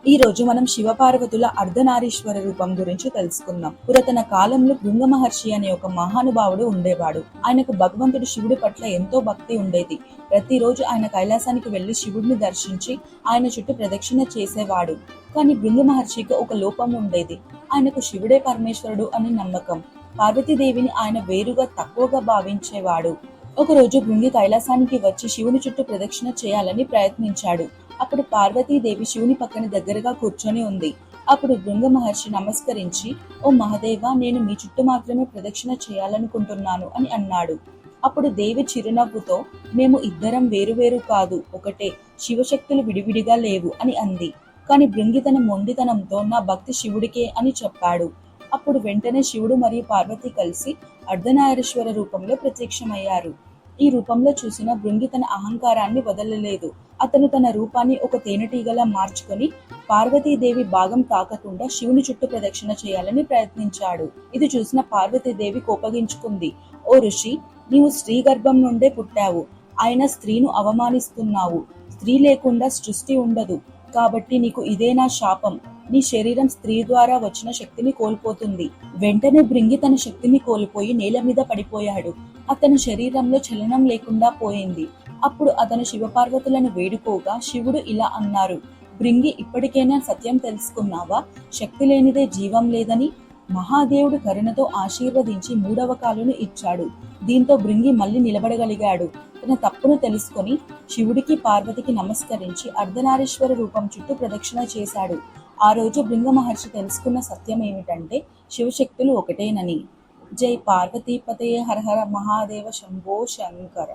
ఈ రోజు మనం శివపార్వతుల అర్ధనారీశ్వర రూపం గురించి తెలుసుకుందాం. పురాతన కాలంలో భృంగ మహర్షి అనే ఒక మహానుభావుడు ఉండేవాడు. ఆయనకు భగవంతుడు శివుడి పట్ల ఎంతో భక్తి ఉండేది. ప్రతిరోజు ఆయన కైలాసానికి వెళ్లి శివుడిని దర్శించి ఆయన చుట్టూ ప్రదక్షిణ చేసేవాడు. కానీ భృంగ మహర్షికి ఒక లోపం ఉండేది. ఆయనకు శివుడే పరమేశ్వరుడు అని నమ్మకం. పార్వతీదేవిని ఆయన వేరుగా తక్కువగా భావించేవాడు. ఒకరోజు భృంగి కైలాసానికి వచ్చి శివుని చుట్టూ ప్రదక్షిణ చేయాలని ప్రయత్నించాడు. అప్పుడు పార్వతీదేవి శివుని పక్కన దగ్గరగా కూర్చొని ఉంది. అప్పుడు భృంగ మహర్షి నమస్కరించి, ఓ మహదేవ, నేను మీ చుట్టూ మాత్రమే ప్రదక్షిణ చేయాలనుకుంటున్నాను అని అన్నాడు. అప్పుడు దేవి చిరునవ్వుతో, మేము ఇద్దరం వేరువేరు కాదు, ఒకటే, శివశక్తులు విడివిడిగా లేవు అని అంది. కాని భృంగి తన మొండితనంతో నా భక్తి శివుడికే అని చెప్పాడు. అప్పుడు వెంటనే శివుడు మరియు పార్వతి కలిసి అర్ధనారీశ్వర రూపంలో ప్రత్యక్షమయ్యారు. ఈ రూపంలో చూసిన భృంగి తన అహంకారాన్ని వదలలేదు. అతను తన రూపాన్ని ఒక తేనెటీగలా మార్చుకొని పార్వతీదేవి భాగం తాకకుండా శివుని చుట్టూ ప్రదక్షిణ చేయాలని ప్రయత్నించాడు. ఇది చూసిన పార్వతీదేవి కోపగించుకుంది. ఓ ఋషి, నీవు స్త్రీ గర్భం నుండే పుట్టావు, ఆయన స్త్రీను అవమానిస్తున్నావు. స్త్రీ లేకుండా సృష్టి ఉండదు, కాబట్టి నీకు ఇదే నా శాపం. నీ శరీరం స్త్రీ ద్వారా వచ్చిన శక్తిని కోల్పోతుంది. వెంటనే భృంగి తన శక్తిని కోల్పోయి నేల మీద పడిపోయాడు. అతని శరీరంలో చలనం లేకుండా పోయింది. అప్పుడు అతను శివపార్వతులను వేడుకోగా శివుడు ఇలా అన్నారు, భృంగి, ఇప్పటికైనా సత్యం తెలుసుకున్నావా? శక్తి లేనిదే జీవం లేదని. మహాదేవుడు కరుణతో ఆశీర్వదించి మూడవ కాలును ఇచ్చాడు. దీంతో భృంగి మళ్ళీ నిలబడగలిగాడు. తన తప్పును తెలుసుకొని శివుడికి పార్వతికి నమస్కరించి అర్ధనారీశ్వర రూపం చుట్టూ ప్రదక్షిణ చేశాడు. ఆ రోజు భృంగ మహర్షి తెలుసుకున్న సత్యం ఏమిటంటే శివశక్తులు ఒకటేనని. జై పార్వతీపతయే, హర హర మహాదేవ, శంభో శంకర.